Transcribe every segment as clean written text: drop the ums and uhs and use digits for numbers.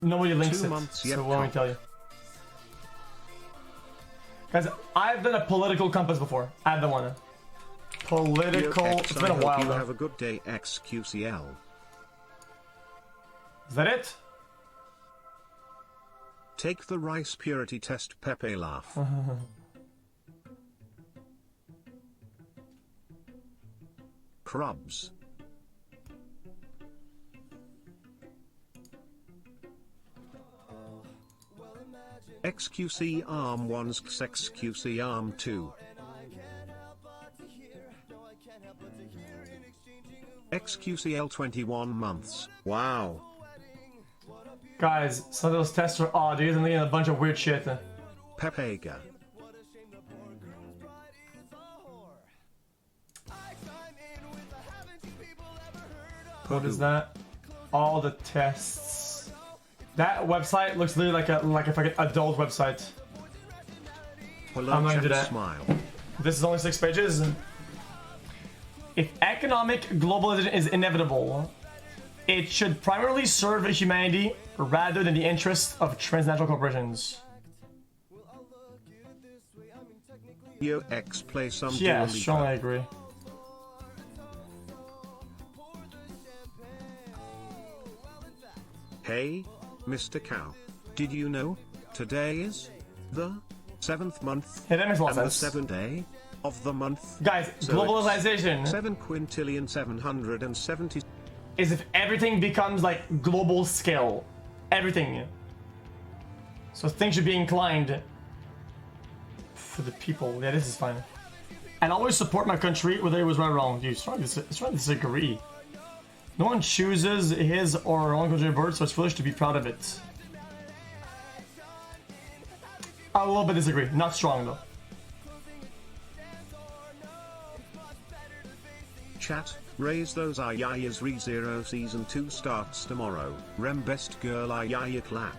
Nobody links 2 it, months so yet. what do I tell you? Guys, I've done a political compass before. I've done one. Political. It's been a while you though. have a good day, xQcl. Is that it? Take the rice purity test, Pepe laugh. Crubs. xQc arm 1 xQc arm 2. xQcl 21 months. Wow. Guys, some of those tests are odd, dude. I'm looking at a bunch of weird shit. Pepega. What is that? All the tests. That website looks literally like a fucking adult website. Hello, I'm not gonna do that. smile. This is only 6 pages. If economic globalization is inevitable, it should primarily serve humanity rather than the interests of transnational corporations. Yo, X play some Yeah, Dua Lipa. strongly agree. Hey, Mr. Cow. Did you know today is the 7th month Yeah, that makes a lot and of sense. the 7th day of the month? Guys, So globalization 7,770,000,000. is if everything becomes like global scale. Everything. So things should be inclined for the people. Yeah, this is fine. And always support my country whether it was right or wrong. Dude, it's trying to disagree. No one chooses his or her own country birth, so it's foolish to be proud of it. I a little bit disagree. Not strong though. Chat, raise those ayayas. ReZero season 2 starts tomorrow. Rem best girl ayaya clap.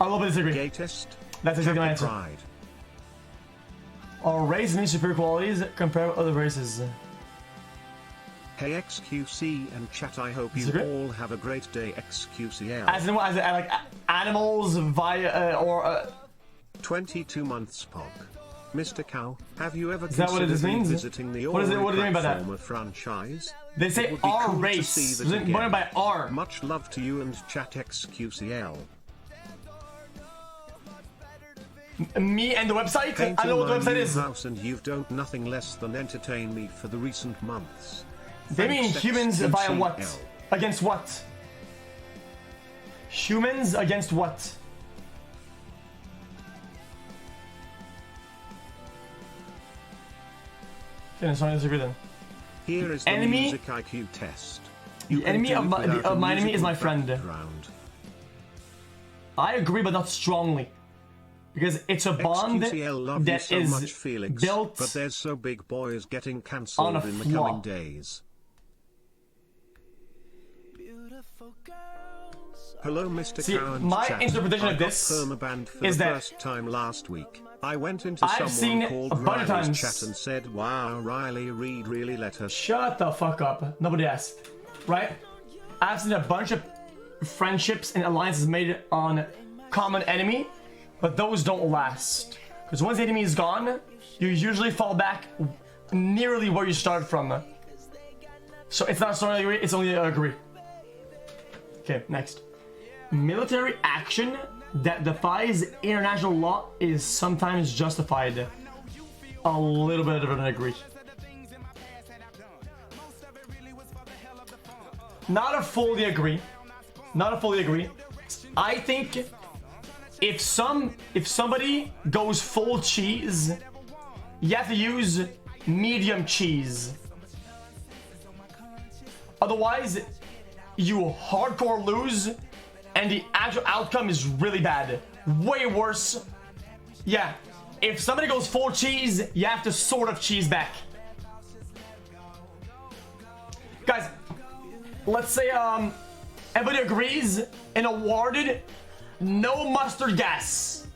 I a little bit disagree. Gay test. That's exactly my answer. Pride. Our race needs superior qualities compared with other races. Hey xQc and chat, I hope you Disagree? all have a great day. xQcl. As in like animals via 22 months Pog. Mr. Cow, have you ever that what it considered means? visiting the What is it- what do you mean by that? platformer franchise? They It say would be our cool to race. see that What do you mean again. by R? Much love to you and chat xQcl. Me and the website? Painting I know what the my website new is. house and you've done nothing less than entertain me for the recent months. They mean Thanks, humans via what? xQcl. Against what? Humans against what? Okay, so I disagree then. Here is the Enemy- music IQ test. The You can enemy do of it my- without a of my enemy is musical my friend. background. I agree, but not strongly. Because it's a bond xQcl love you that so is much, Felix, built but there's so big boys getting on cancelled a in the flaw. coming days. Hello, Mr. See, Cow and my chat. interpretation I of got this permabanned for is the that first time last week. I went into I've seen someone it called a bunch of Riley's times. chat and said, "Wow, Riley Reed really let us." Shut the fuck up. Nobody asked. Right? I've seen a bunch of friendships and alliances made on common enemy, but those don't last. Because once the enemy is gone, you usually fall back nearly where you started from. So it's not strongly agree, it's only agree. Okay, next. Military action that defies international law is sometimes justified. A little bit of an agree. Not a fully agree. Not a fully agree. I think if somebody goes full cheese, you have to use medium cheese. Otherwise, you hardcore lose, and the actual outcome is really bad. Way worse. Yeah, if somebody goes full cheese, you have to sort of cheese back. Guys, let's say everybody agrees and awarded no mustard gas.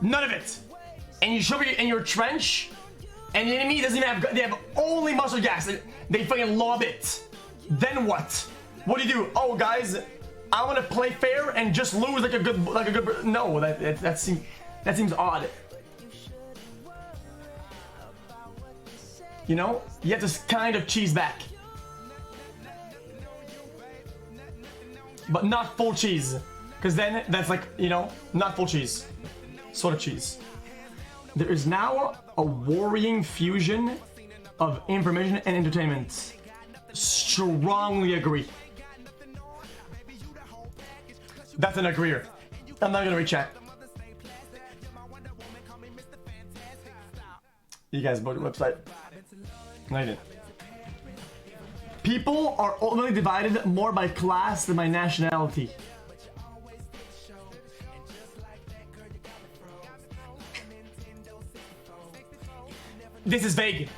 None of it. And you should be in your trench, and the enemy doesn't even have, they have only mustard gas. They fucking lob it. Then what? What do? Oh, guys, I want to play fair and just lose like a good. No, that seems odd. You know, you have to kind of cheese back, but not full cheese, because then that's like, you know, not full cheese, sort of cheese. There is now a worrying fusion of information and entertainment. Strongly agree. That's an agreeer. I'm not gonna recheck. You guys bought the website. No, I didn't. People are ultimately divided more by class than by nationality. This is vague.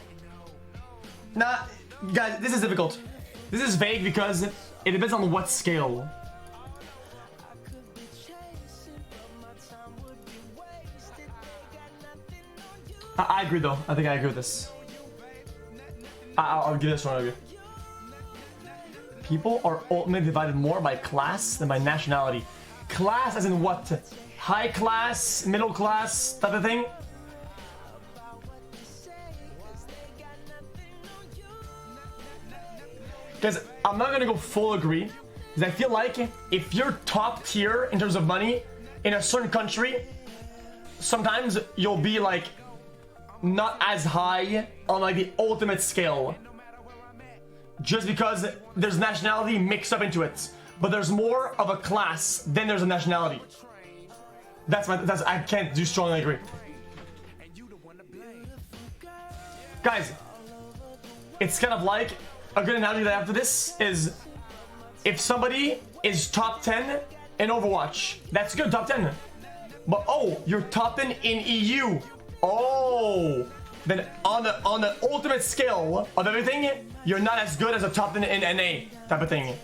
Nah, guys, this is difficult. This is vague because it depends on what scale. I agree though. I think I agree with this. I'll give this one a review. People are ultimately divided more by class than by nationality. Class as in what? High class, middle class type of thing? Because I'm not gonna go full agree, because I feel like if you're top tier in terms of money in a certain country, sometimes you'll be like not as high on like the ultimate scale, just because there's nationality mixed up into it, but there's more of a class than there's a nationality. That's I can't do strongly agree. Guys, it's kind of like a good analogy that I have for this is if somebody is top 10 in Overwatch, that's good, top 10. But oh, you're top 10 in EU. Oh, then on the ultimate scale of everything, you're not as good as a top 10 in NA type of thing.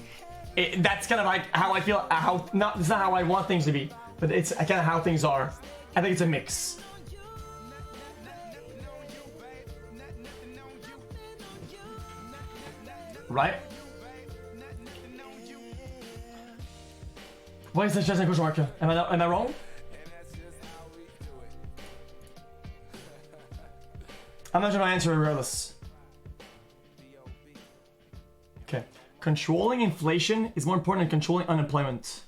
That's kind of like how I feel. It's not how I want things to be, but it's kind of how things are. I think it's a mix. Right? Why is that just a question mark? Am I wrong? I'm not sure my answer regardless. Okay. Controlling inflation is more important than controlling unemployment.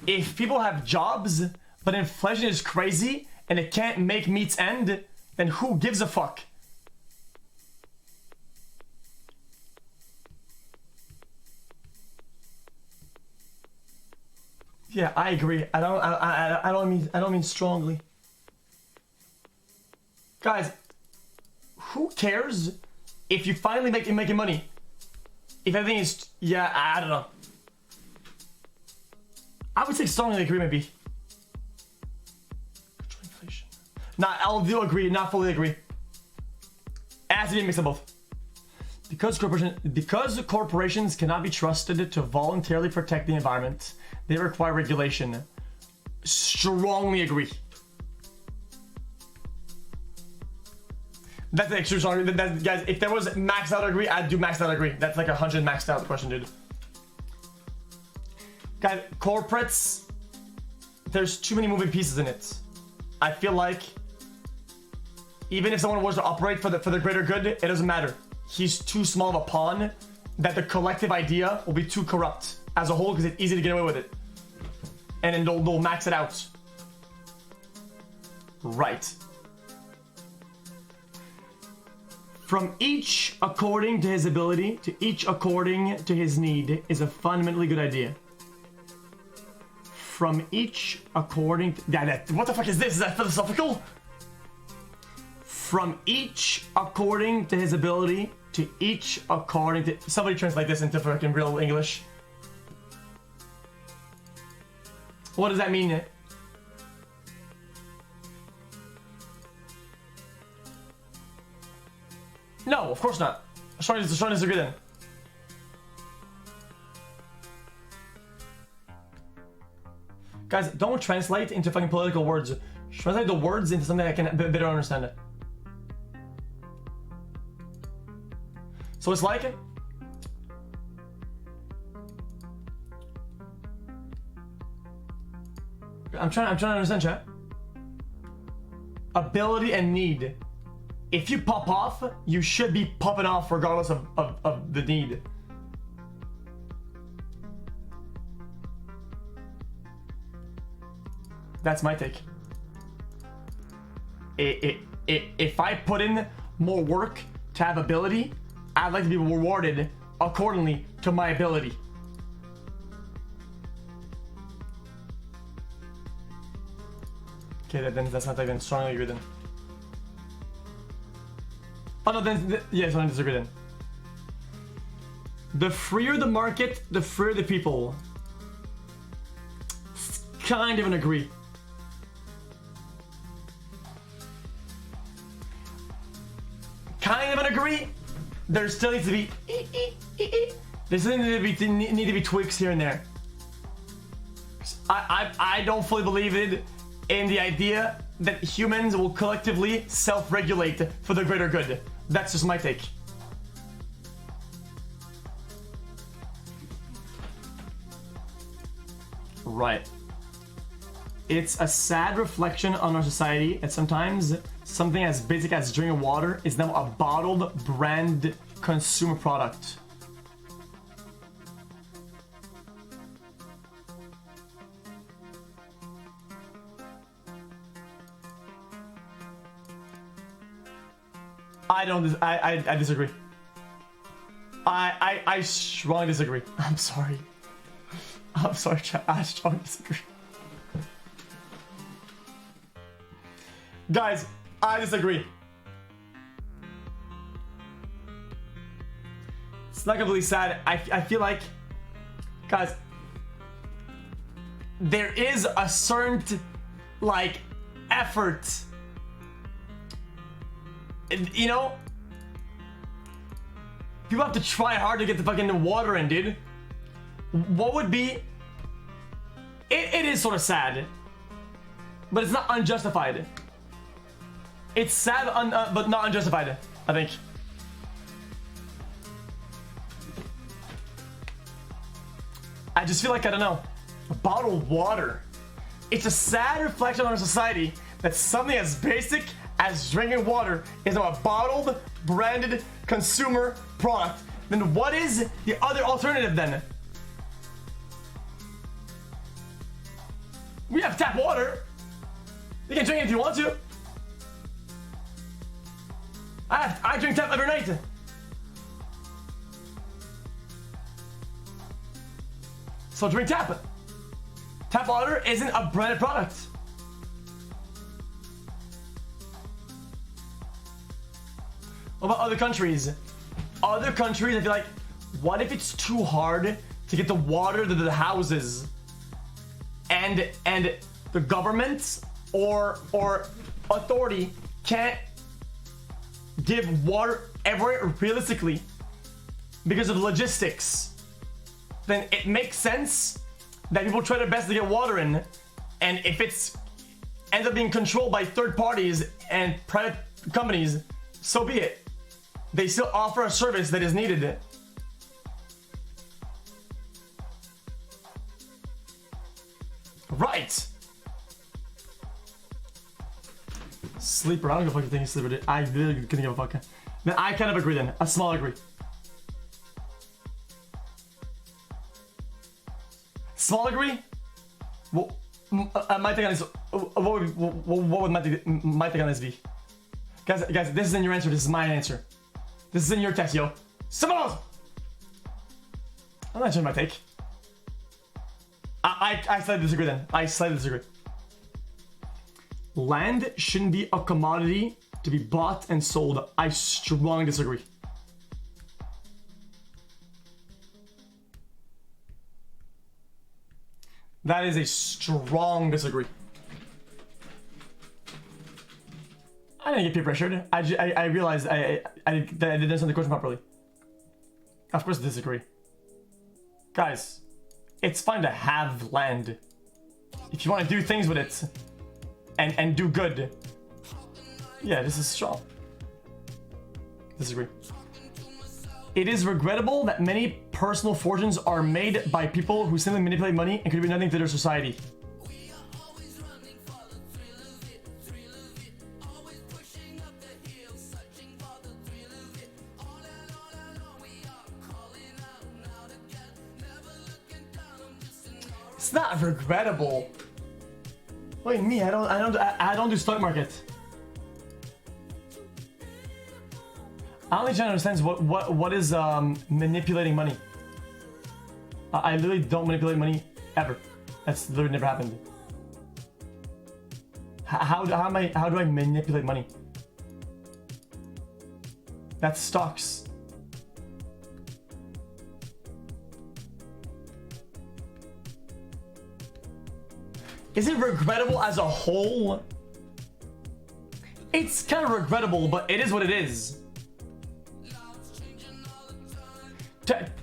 If people have jobs, but inflation is crazy and it can't make meets end, then who gives a fuck? Yeah, I agree. I don't mean strongly. Guys, who cares if you finally making money? If everything is, yeah, I don't know. I would say strongly agree maybe. Control inflation. Nah, I'll do agree, not fully agree. It has to be a mix of both. Because corporations cannot be trusted to voluntarily protect the environment, they require regulation. Strongly agree. That's the extreme strong. Guys, if there was maxed out agree, I'd do maxed out agree. That's like 100 maxed out question, dude. Guys, corporates, there's too many moving pieces in it. I feel like even if someone was to operate for the greater good, it doesn't matter. He's too small of a pawn that the collective idea will be too corrupt as a whole because it's easy to get away with it. And then they'll max it out. Right. From each according to his ability to each according to his need is a fundamentally good idea. From each according to... what the fuck is this? Is that philosophical? From each according to his ability to each according to... Somebody translate this into fucking real English. What does that mean? No, of course not. Strong disagree then. Guys, don't translate into fucking political words. Translate the words into something I can better understand it. So it's like I'm trying to understand, chat. Ability and need. If you pop off, you should be popping off regardless of the need. That's my take. If I put in more work to have ability, I'd like to be rewarded accordingly to my ability. Okay, then that's not even strongly agree then. Oh no, then yes, I disagree then. The freer the market, the freer the people. Kind of an agree. Kind of an agree. There still needs to be there still need to be tweaks here and there. I don't fully believe in the idea that humans will collectively self-regulate for the greater good. That's just my take. Right. It's a sad reflection on our society that sometimes something as basic as drinking water is now a bottled brand consumer product. I disagree. I strongly disagree. I'm sorry. I'm sorry, chat. I strongly disagree. Guys, I disagree. It's not completely sad. I feel like, guys, there is a certain, like, effort. You know, people have to try hard to get the fucking water in, dude. What would be... It is sort of sad, but it's not unjustified. It's sad, but not unjustified, I think. I just feel like, I don't know, bottled water. It's a sad reflection on our society that something as basic as drinking water is now a bottled, branded consumer product. Then what is the other alternative then? We have tap water. You can drink it if you want to. I drink tap every night. So drink tap. Tap water isn't a branded product. What about other countries? Other countries, I feel like, what if it's too hard to get the water to the houses? And the government or authority can't give water everywhere realistically because of logistics. Then it makes sense that people try their best to get water in, and if it's ends up being controlled by third parties and private companies, so be it. They still offer a service that is needed. Right. Sleeper. I don't give a fucking thing sleeper did. I really couldn't give a fuck. Then I kind of agree then. A small agree. Small agree? Well, my take on this. What would my take on this be? Guys, this isn't your answer. This is my answer. This is in your text, yo. Someone else. I'm not changing my take. I slightly disagree then. I slightly disagree. Land shouldn't be a commodity to be bought and sold. I strongly disagree. That is a strong disagree. I didn't get peer pressured. I realized I didn't answer the question properly. Of course I disagree. Guys, it's fine to have land. If you want to do things with it, and do good. Yeah, this is strong. Disagree. It is regrettable that many personal fortunes are made by people who simply manipulate money and contribute nothing to their society. It's not regrettable. Wait, me? I don't do stock market. I only trying to understand what is manipulating money. I literally don't manipulate money ever. That's literally never happened. How do I manipulate money? That's stocks. Is it regrettable as a whole? It's kind of regrettable, but it is what it is.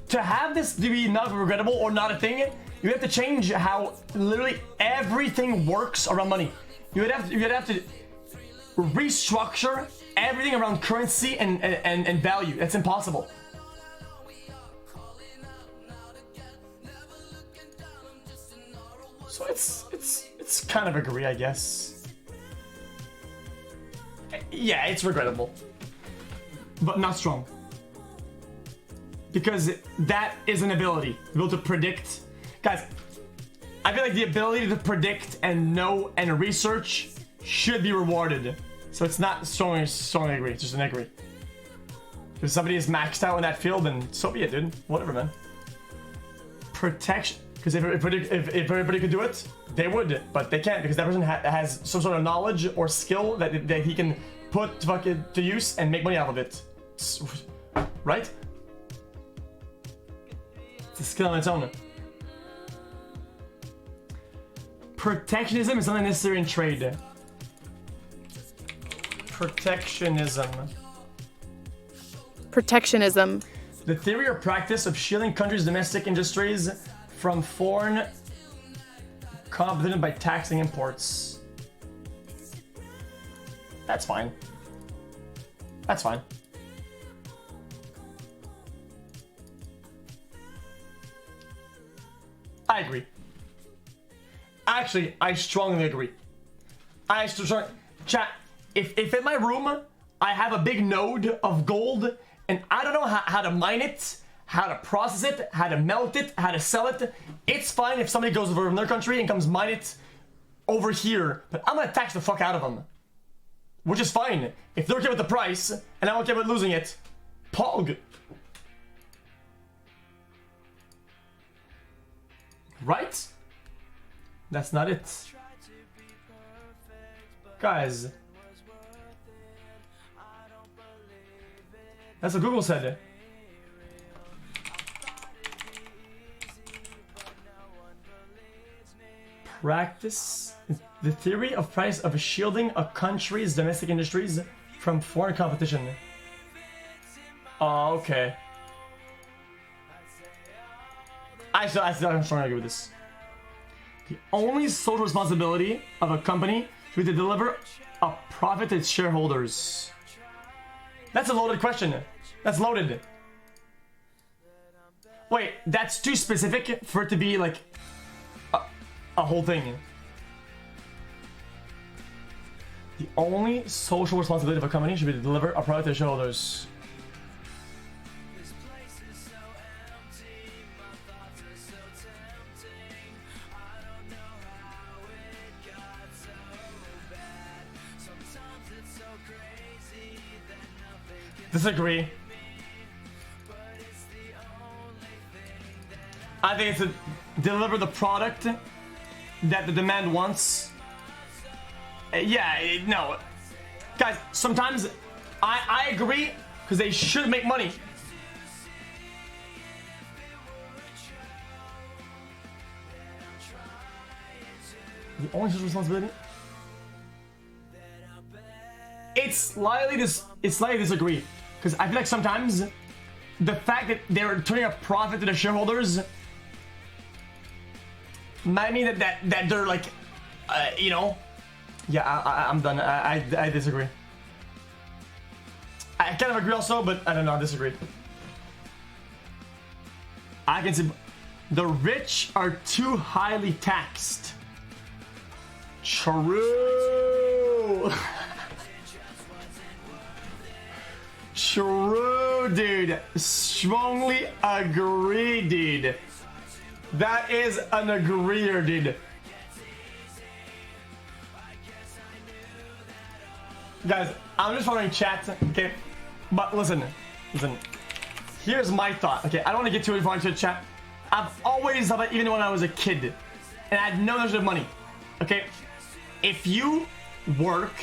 To have this to be not regrettable or not a thing, you have to change how literally everything works around money. You'd have to restructure everything around currency and value. That's impossible. So it's kind of agree, I guess. Yeah, it's regrettable, but not strong. Because that is an ability. To be able to predict. Guys, I feel like the ability to predict and know and research should be rewarded. So it's not strongly agree, it's just an agree. If somebody is maxed out in that field, then so be it, dude. Whatever, man. Protection. Because if everybody could do it, they would. But they can't because that person has some sort of knowledge or skill that he can put to use and make money out of it. Right? It's a skill on its own. Protectionism is something necessary in trade. Protectionism. Protectionism. The theory or practice of shielding countries' domestic industries from foreign competition by taxing imports. That's fine. That's fine. I agree. Actually, I strongly agree. Chat, if in my room I have a big node of gold and I don't know how to mine it, how to process it, how to melt it, how to sell it, it's fine if somebody goes over in their country and comes mine it over here, but I'm gonna tax the fuck out of them. Which is fine. If they're okay with the price and I'm okay with losing it, pog. Right? That's not it. Guys. That's what Google said. Practice the theory of price of shielding a country's domestic industries from foreign competition. Oh, okay. I'm strongly agree with this. The only social responsibility of a company is to deliver a profit to its shareholders. That's a loaded question. That's loaded. Wait, that's too specific for it to be like a whole thing. The only social responsibility of a company should be to deliver a product to shareholders. Disagree. I think it's to deliver the product that the demand wants. Yeah, no. Guys, sometimes I agree because they should make money. The only social responsibility? It's slightly disagree. Because I feel like sometimes the fact that they're turning a profit to the shareholders might mean that they're like, you know, Yeah, I'm done. I disagree. I kind of agree also, but I don't know, I disagree. I can see the rich are too highly taxed. True. True, dude. Strongly agree, dude. That is an agreeer, dude. Guys, I'm just following chat, okay? But listen. Here's my thought, okay? I don't want to get too far into the chat. I've always thought that even when I was a kid, and I had no knowledge of money, okay? If you work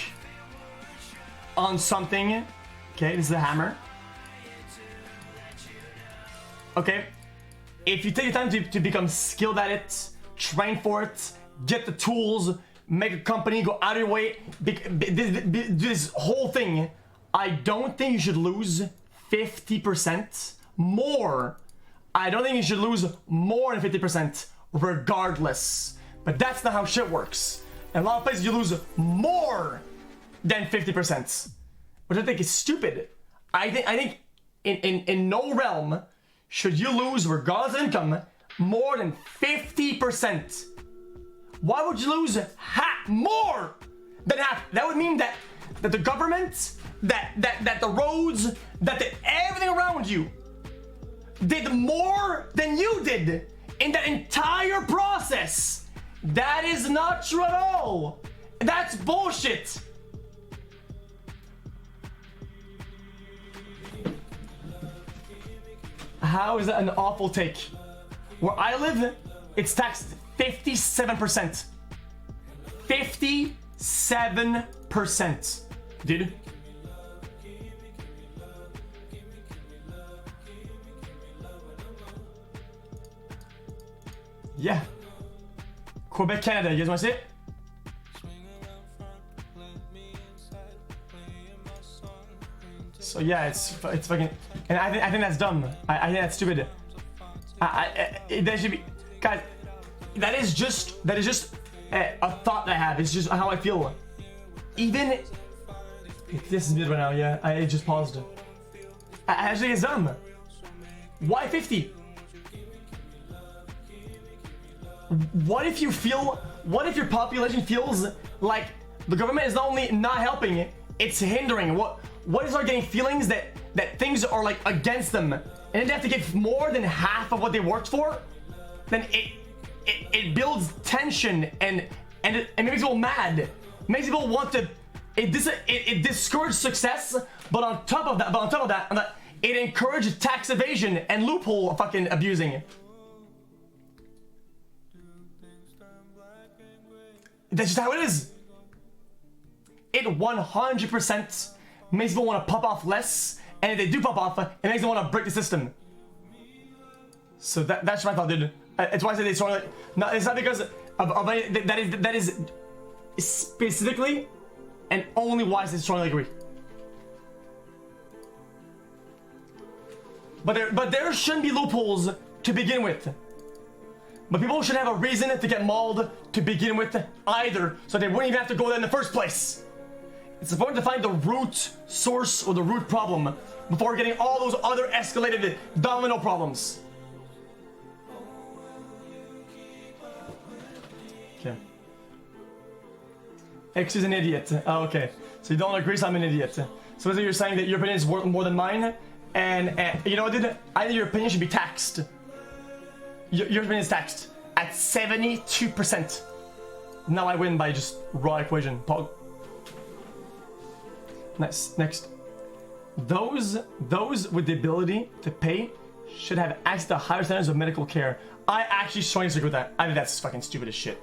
on something, okay, this is a hammer. Okay, if you take the time to become skilled at it, train for it, get the tools, make a company, go out of your way, do this whole thing, I don't think you should lose 50% more. I don't think you should lose more than 50% regardless. But that's not how shit works. In a lot of places you lose more than 50%, which I think is stupid. I think in no realm should you lose, regardless of income, more than 50%. Why would you lose more than half? That would mean that the government, that the roads, that everything around you did more than you did in that entire process. That is not true at all. That's bullshit. How is that an awful take? Where I live, it's taxed 57%. 57%. Dude. Yeah. Quebec, Canada. You guys want to see it? So yeah, it's fucking, and I think that's dumb. I think that's stupid. That should be, guys. That is just a thought that I have. It's just how I feel. Even this is mid right now. Yeah, I just paused. Actually, it's dumb. Why 50? What if you feel? What if your population feels like the government is not only not helping, it's hindering? What if they're getting feelings that things are like against them, and then they have to give more than half of what they worked for? Then it builds tension and it makes people mad. It makes people want to. It discourages success, but on top of that, it encourages tax evasion and loophole fucking abusing. That's just how it is. It 100% makes people want to pop off less, and if they do pop off, it makes them want to break the system. So that's my thought, dude. It's why I said it's strongly. No, it's not because of any, that is specifically and only why I said strongly agree. But there shouldn't be loopholes to begin with. But people should have a reason to get mauled to begin with either, so they wouldn't even have to go there in the first place. It's important to find the root source or the root problem before getting all those other escalated domino problems. Okay. X is an idiot. Oh, okay. So you don't agree, so I'm an idiot. So you're saying that your opinion is worth more than mine, and you know what, dude? I think your opinion should be taxed. Your opinion is taxed at 72%. Now I win by just raw equation. Pog. Next. Those with the ability to pay should have access to higher standards of medical care. I actually strongly disagree with that. I think that's fucking stupid as shit.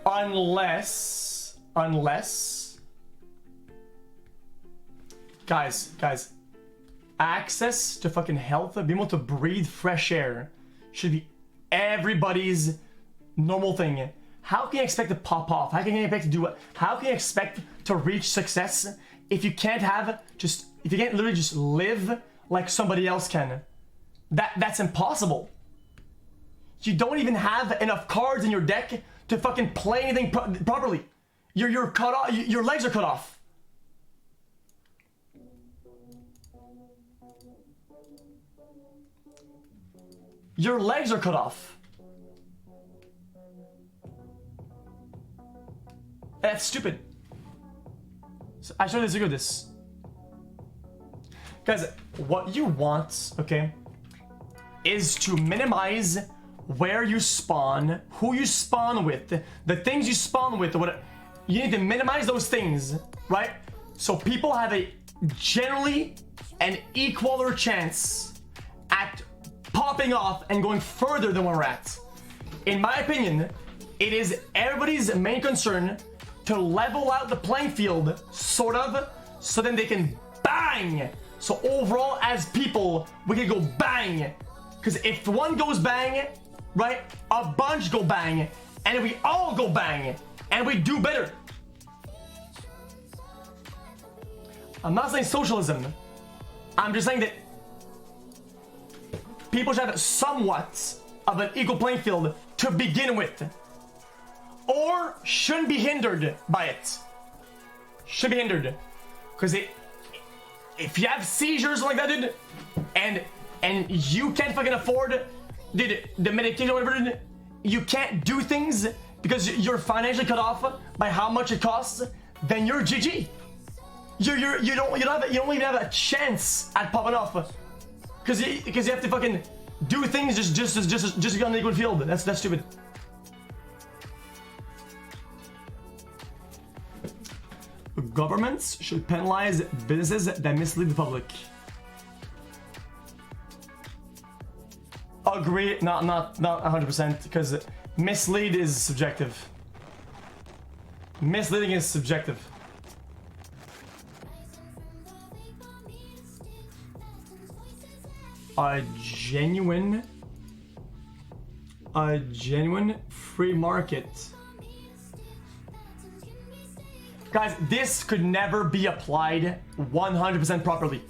Unless guys, access to fucking health, being able to breathe fresh air should be everybody's normal thing. How can you expect to pop off? How can you expect to do it? How can you expect to reach success if you can't literally just live like somebody else can? That's impossible. You don't even have enough cards in your deck to fucking play anything properly. You're cut off. Your legs are cut off. Your legs are cut off. That's stupid. So I should disagree with this. Guys, what you want, okay, is to minimize where you spawn, who you spawn with, the things you spawn with, what you need to minimize those things, right? So people have a generally an equaler chance at popping off and going further than where we're at. In my opinion, it is everybody's main concern to level out the playing field, sort of, so then they can bang. So overall, as people, we can go bang. Because if one goes bang, right, a bunch go bang, and we all go bang, and we do better. I'm not saying socialism. I'm just saying that people should have somewhat of an equal playing field to begin with. Or shouldn't be hindered by it. Should be hindered. Because if you have seizures like that, dude, and you can't fucking afford, dude, the medication or whatever, dude, you can't do things because you're financially cut off by how much it costs, then you're GG. You don't even have a chance at popping off. Because you have to fucking do things just to get on the equal field. That's stupid. Governments should penalize businesses that mislead the public. Agree, not 100%, because mislead is subjective. Misleading is subjective. A genuine free market. Guys, this could never be applied 100% properly.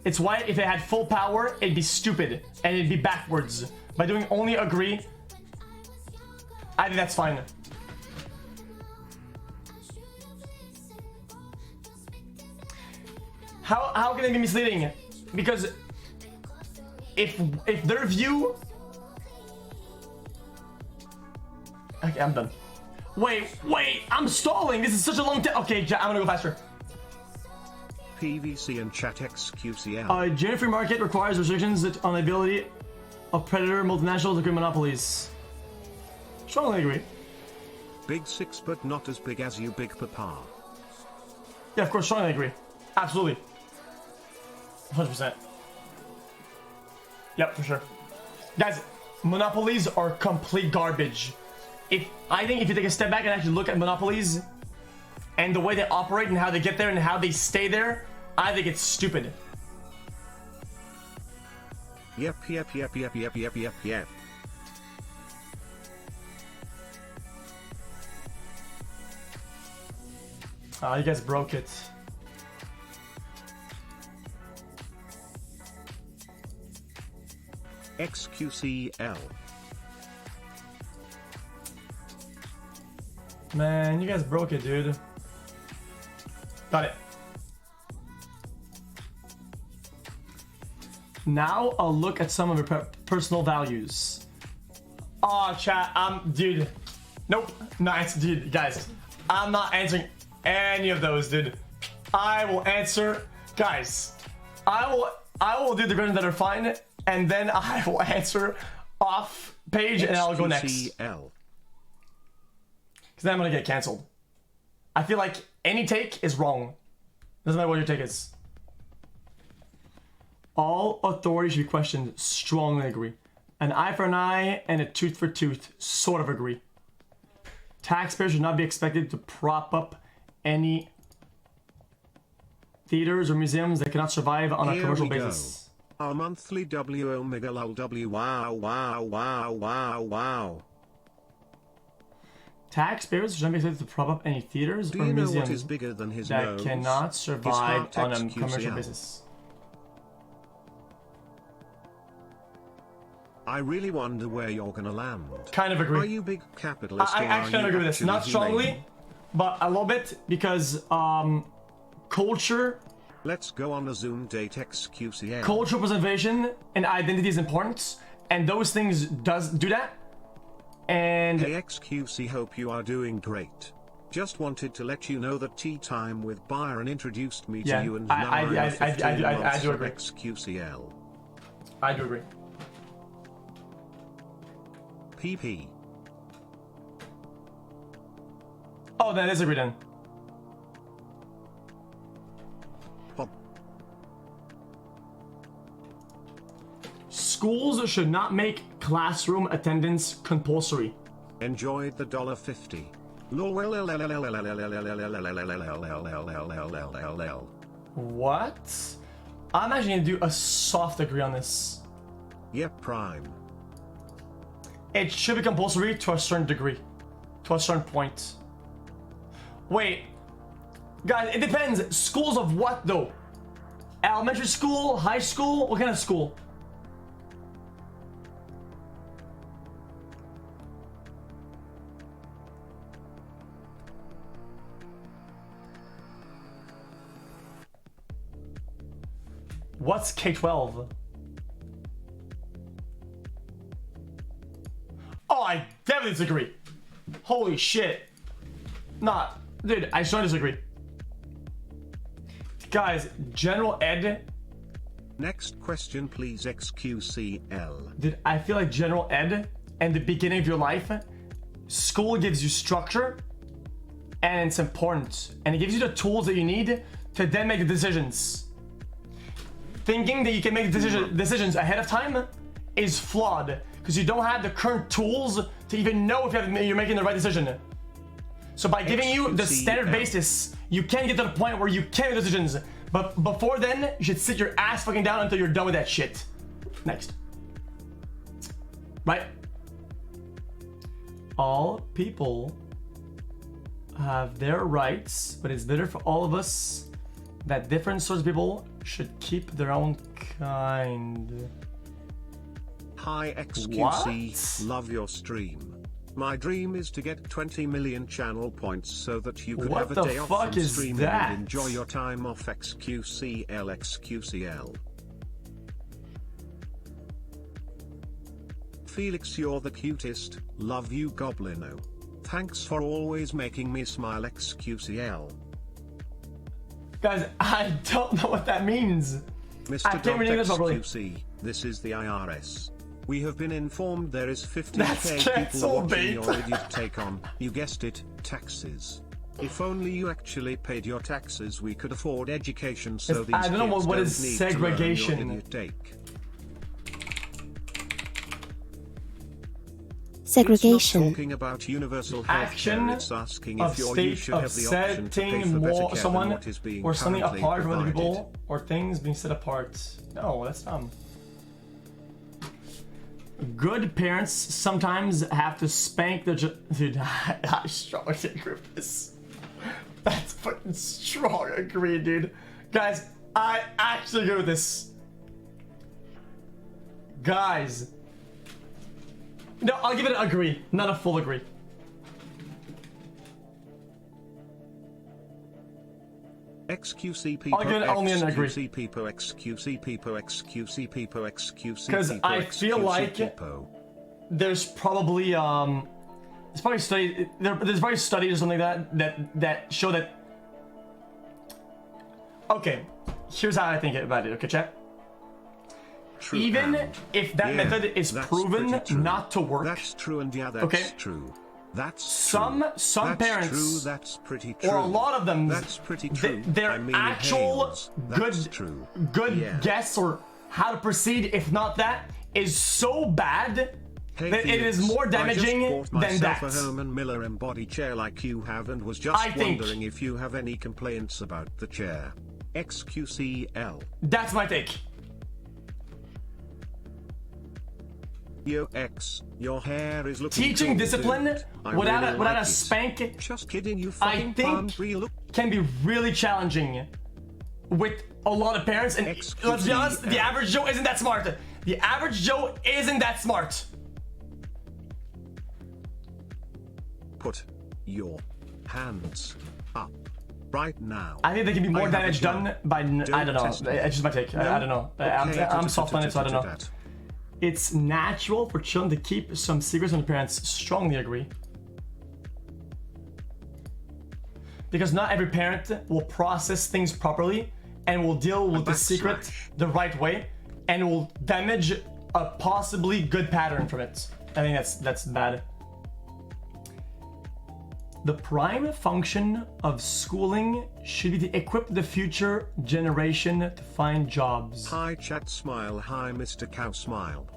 It's why if it had full power, it'd be stupid and it'd be backwards. By doing only agree, I think that's fine. How can it be misleading? Because if their view... Okay, I'm done. Wait, I'm stalling. This is such a long time. Okay, I'm gonna go faster. PVC and chat xQcl. A genuine free market requires restrictions on the ability of predator multinationals to create monopolies. Strongly agree. Big six, but not as big as you, big papa. Yeah, of course, strongly agree. Absolutely. 100%. Yep, for sure. Guys, monopolies are complete garbage. I think if you take a step back and actually look at monopolies and the way they operate and how they get there and how they stay there, I think it's stupid. Yep. Oh, you guys broke it. xQcl. Man, you guys broke it, dude. Got it. Now I'll look at some of your personal values. Oh, chat, dude. Nope. Nice, dude. Guys, I'm not answering any of those, dude. I will answer, guys. I will do the questions that are fine, and then I will answer off page, and I'll go next. Because then I'm gonna get canceled. I feel like any take is wrong. Doesn't matter what your take is. All authority should be questioned. Strongly agree. An eye for an eye and a tooth for tooth. Sort of agree. Taxpayers should not be expected to prop up any theaters or museums that cannot survive on a commercial basis. Our monthly W omega lol w wow. Taxpayers should not be expected to prop up any theaters or museums bigger than his that nose? cannot survive on a xQcl. commercial basis. I really wonder where you're gonna land. Kind of agree. Are you big capitalist? I or actually are kind of you agree with this. actually Not strongly, humane? but a little bit, because culture, Let's go on a Zoom date xQcl. cultural preservation and identity is important, and those things do that. And Hey xQc, hope you are doing great. Just wanted to let you know that Tea Time with Byron introduced me Yeah, to you, and I now I'm a 15 I months do of agree. xQcl. I do agree. PP. Oh, then I disagree then. Pop. Schools should not make classroom attendance compulsory. Enjoyed the $1.50. What? I'm actually gonna do a soft agree on this. Yep, Prime. It should be compulsory to a certain degree, to a certain point. Wait, guys, it depends. Schools of what though? Elementary school, high school, what kind of school? What's K-12? Oh, I definitely disagree. Holy shit. Nah, dude, I strongly disagree. Guys, general ed, Next question, please. xQcl. dude, I feel like general ed and the beginning of your life, school gives you structure and it's important. And it gives you the tools that you need to then make the decisions. Thinking that you can make decisions ahead of time is flawed because you don't have the current tools to even know if you're making the right decision. So by giving you the standard basis, you can get to the point where you can make decisions. But before then, you should sit your ass fucking down until you're done with that shit. Next. Right? All people have their rights, but it's better for all of us that different sorts of people should keep their own kind. Hi xQc, What? love your stream. My dream is to get 20 million channel points so that you could What have a the day off fuck from is streaming that? and enjoy your time off xQcl. Felix, you're the cutest, love you Goblino. Thanks for always making me smile xQcl. Guys, I don't know what that means. Mr. I can't read English properly. xQc, this is the IRS. We have been informed there is 50k That's people cancel watching bait. your idiot take on, you guessed it, taxes. If only you actually paid your taxes, we could afford education so these I don't know kids what don't is need segregation. to learn your idiot take. It's not Segregation. talking about universal Action healthcare, it's asking of if you state should of have the option to pay setting for better more care someone than what is being or something currently apart from other provided. people or things being set apart. No, that's dumb. Good parents sometimes have to spank their dude. I strongly agree with this. That's fucking strong agree, dude. Guys, I actually agree with this. Guys. No, I'll give it an agree, not a full agree. xQc people, I'll give it only an agree. xQc people, xQc people, xQc people, xQc 'Cause people, I feel xQc like- people. There's probably there's probably studies or something like that show that. Okay, here's how I think about it. Okay, chat. True, Even and if that yeah, method is that's proven pretty true. not to work, That's true, and yeah, that's Okay. true. That's Some true. That's parents, true. That's pretty true. or a lot of them, That's pretty true. their I mean, actual Hales, that's good true. good Yeah. guess or how to proceed, if not that, is so bad Hey, that it is Felix, more damaging I just bought than myself that. a Herman Miller embody chair like you have, and was just I think- wondering if you have any complaints about the chair. xQcl. That's my take. Yo X, your hair is looking Teaching cool, discipline dude. I without really a like it. spank Just kidding, you I fucking think palm tree look. can be really challenging with a lot of parents, and let's be honest, the average Joe isn't that smart. The average Joe isn't that smart. Put your hands up right now. I think there can be more I have damage a gun. done by... I don't know. test me. It's just my take. I don't know. I'm soft on it, so I don't know. It's natural for children to keep some secrets from their parents. Strongly agree. Because not every parent will process things properly and will deal with the secret the right way and will damage a possibly good pattern from it. I think that's bad. The prime function of schooling should be to equip the future generation to find jobs. Hi chat smile, hi Mr. Cow smile.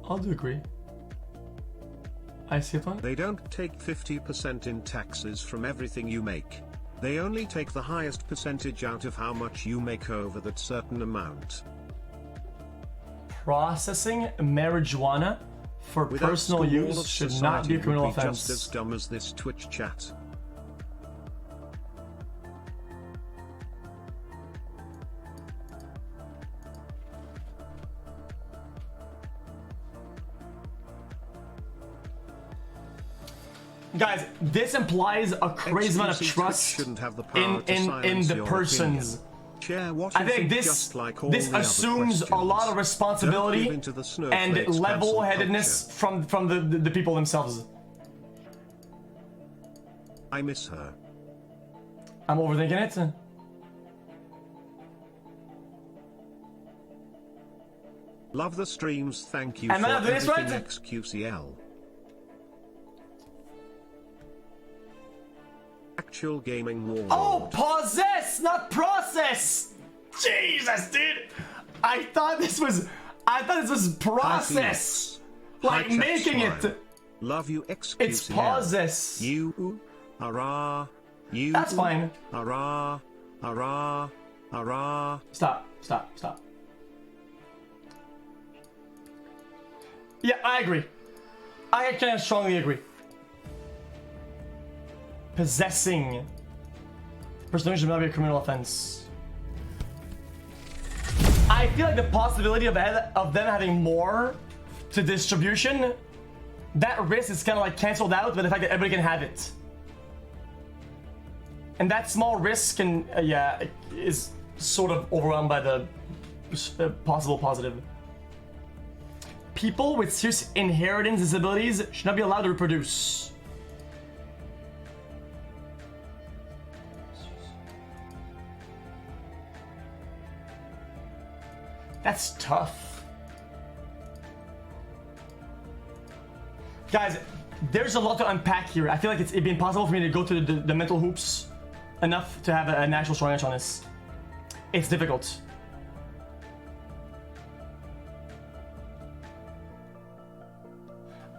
I'll do agree. I see it one. They don't take 50% in taxes from everything you make. They only take the highest percentage out of how much you make over that certain amount. Processing marijuana for Without personal school, all use of should not be a society criminal would be offense. just as dumb as this Twitch chat. Guys, this implies a crazy amount of xQc trust shouldn't have the power to in silence the your persons. opinion. Share what I you think this just like all this the other assumes a lot of questions. responsibility Don't give into the snowflakes and cancel level-headedness culture. from the people themselves. I miss her. I'm overthinking it. Love the streams, thank you Am for I not doing this everything right? xQcl. Actual gaming war. Oh, possess, not process. Jesus, dude. I thought this was process. Like Hi, chat making smile. it. Love you xQcl. It's possess. You, hurrah, you. That's fine. Hurrah, hurrah, hurrah. Stop. Yeah, I agree. I can strongly agree. Possessing personal should not be a criminal offense. I feel like the possibility of them having more to distribution, that risk is kind of like canceled out by the fact that everybody can have it. And that small risk can, is sort of overwhelmed by the possible positive. People with serious inheritance disabilities should not be allowed to reproduce. That's tough. Guys, there's a lot to unpack here. I feel like it'd be impossible for me to go through the mental hoops enough to have an actual strong answer on this. It's difficult.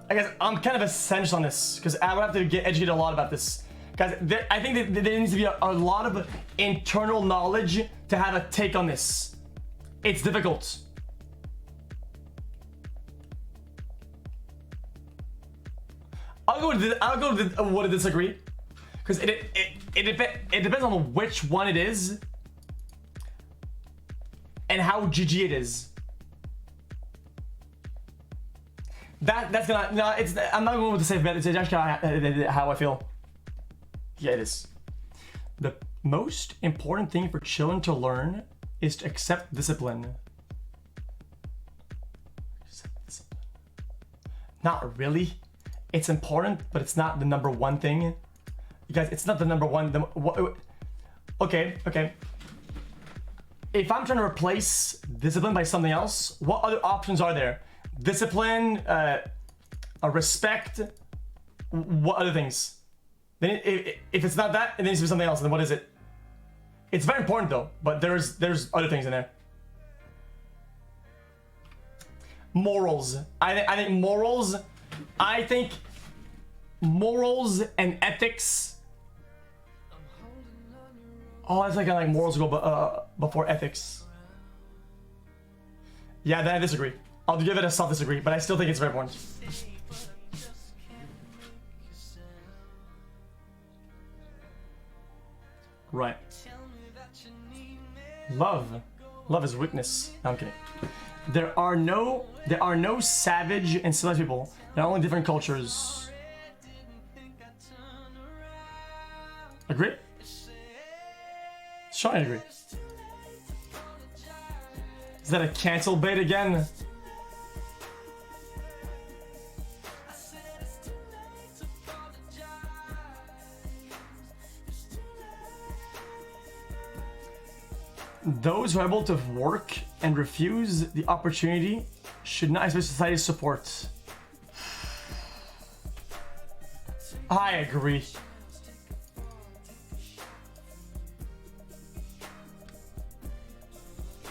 I guess I'm kind of a essential on this because I would have to get educated a lot about this. Guys, I think that there needs to be a lot of internal knowledge to have a take on this. It's difficult. I'll go with what I disagree, because it depends on which one it is and how GG it is. That's gonna I'm not going with the safe bet. It's actually how I feel. Yeah, it is. The most important thing for children to learn is to accept discipline. Not really. It's important, but it's not the number one thing. You guys, it's not the number one. Okay. If I'm trying to replace discipline by something else, what other options are there? Discipline, a respect, what other things? Then if it's not that, it needs to be something else. Then what is it? It's very important though, but there's other things in there. Morals. I think morals. I think morals and ethics. Oh, I think like morals go before ethics. Yeah, then I disagree. I'll give it a soft disagree, but I still think it's very important. Right. Love. Love is weakness. No, I'm kidding. There are no savage and civilized people. There are only different cultures. Agree? Sure, I agree. Is that a cancel bait again? Those who are able to work and refuse the opportunity should not expect society's support. I agree.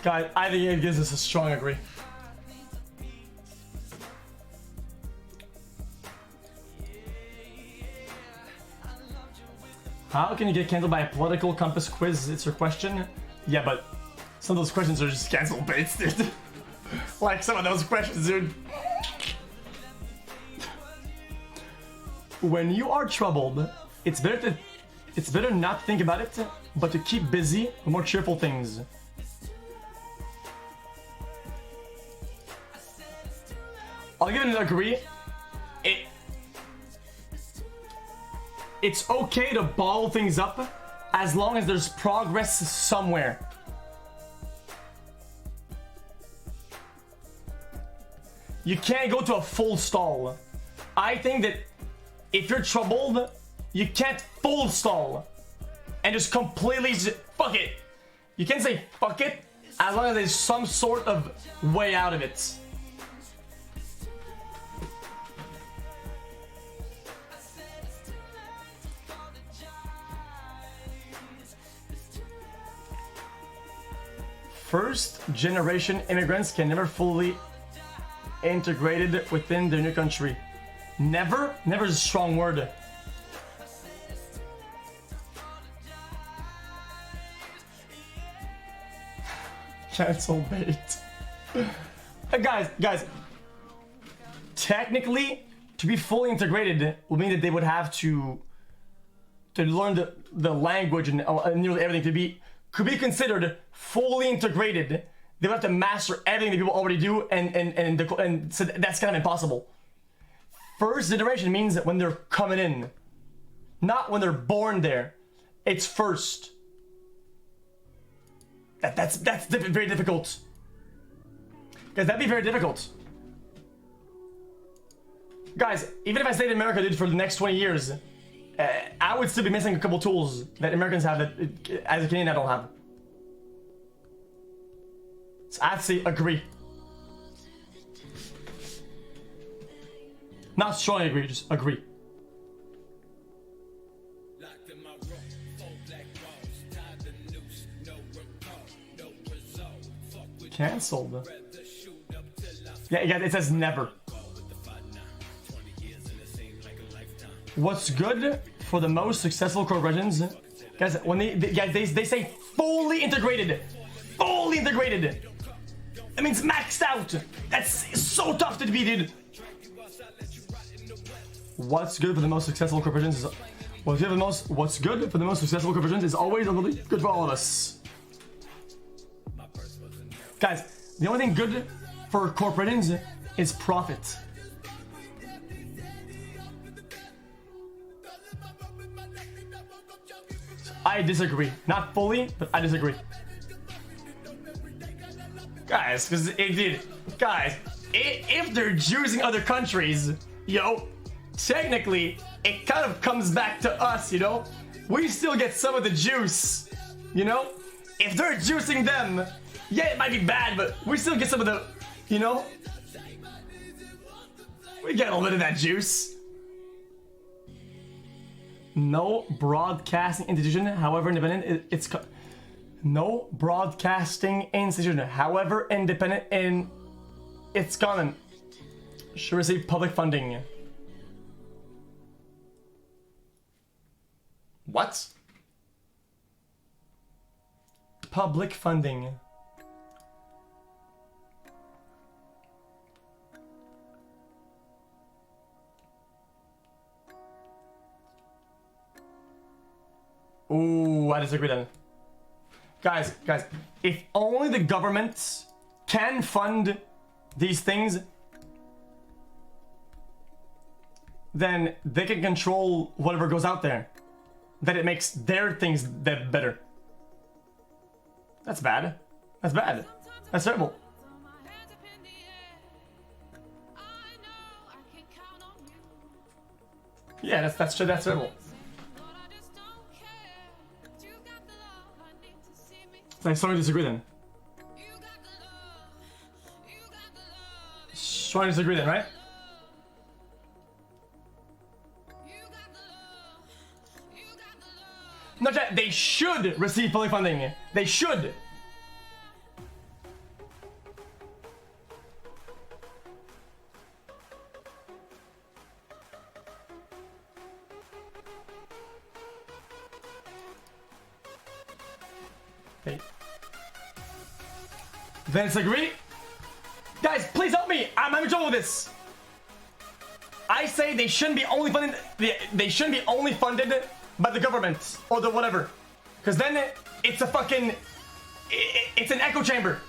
Guys, I think it gives us a strong agree. How can you get canceled by a political compass quiz? It's your question. Yeah, but some of those questions are just cancel baits, dude. Like some of those questions, dude. When you are troubled, it's better not to think about it, but to keep busy with more cheerful things. I'll give it an agree. It's okay to bottle things up as long as there's progress somewhere. You can't go to a full stall. I think that if you're troubled, you can't full stall and just completely fuck it. You can't say fuck it as long as there's some sort of way out of it. First generation immigrants can never fully integrated within their new country. Never? Never is a strong word. Cancel bait. Guys. Technically, to be fully integrated would mean that they would have to learn the language and nearly everything could be considered fully integrated. They would have to master everything that people already do, and so that's kind of impossible. First generation means that when they're coming in, not when they're born there. It's first. That's very difficult. Guys, that'd be very difficult. Guys, even if I stayed in America, dude, for the next 20 years, I would still be missing a couple tools that Americans have that, as a Canadian, I don't have. So I'd say agree. Not strongly agree, just agree. Cancelled. Yeah, it says never. What's good for the most successful corporations? Guys, when they say fully integrated. Fully integrated. That means maxed out. That's so tough to be, dude. What's good for the most successful corporations is what's good for the most successful corporations is always a little bit good for all of us. Guys, the only thing good for corporations is profit. I disagree. Not fully, but I disagree. Guys, because if they're juicing other countries, technically, it kind of comes back to us, We still get some of the juice, If they're juicing them, yeah, it might be bad, but we still get some of the, We get a little bit of that juice. No broadcasting institution, however independent, no broadcasting institution, however independent, and it's common, should receive public funding. What? Public funding. Ooh, I disagree then. Guys, if only the government can fund these things, then they can control whatever goes out there. Then it makes their things better. That's bad. That's bad. That's terrible. Yeah, that's terrible. I strongly disagree then. Strongly disagree then, right? No, chat, they should receive public funding. They should. Okay. Then disagree? Guys, please help me! I'm having trouble with this. I say they shouldn't be only funded. They shouldn't be only funded by the government or the whatever, because then it's a fucking. It's an echo chamber.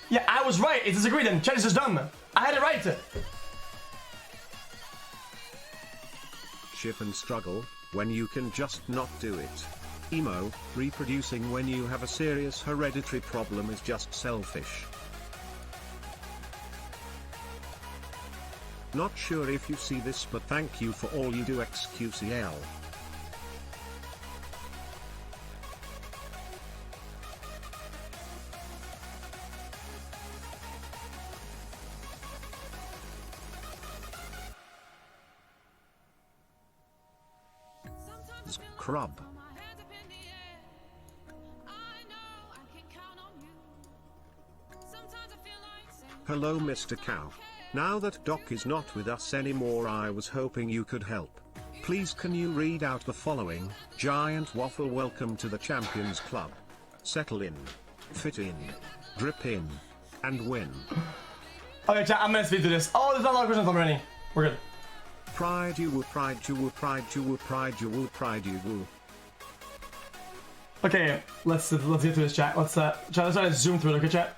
Yeah, I was right. It's disagree then. Chat is just dumb. I had it right. Ship and struggle when you can just not do it. Emo, reproducing when you have a serious hereditary problem is just selfish. Not sure if you see this, but thank you for all you do, xQcl. Crub. Hello Mr. Cow. Now that Doc is not with us anymore, I was hoping you could help. Please can you read out the following? Giant Waffle, welcome to the Champions Club. Settle in, fit in, drip in, and win. Okay, chat, I'm gonna speed through this. Oh, there's not a lot of questions already. We're good. Pride you woo, pride you woo, pride you woo, pride you woo, pride you woo. Okay, let's get through this, chat. Let's try to zoom through it, okay, chat?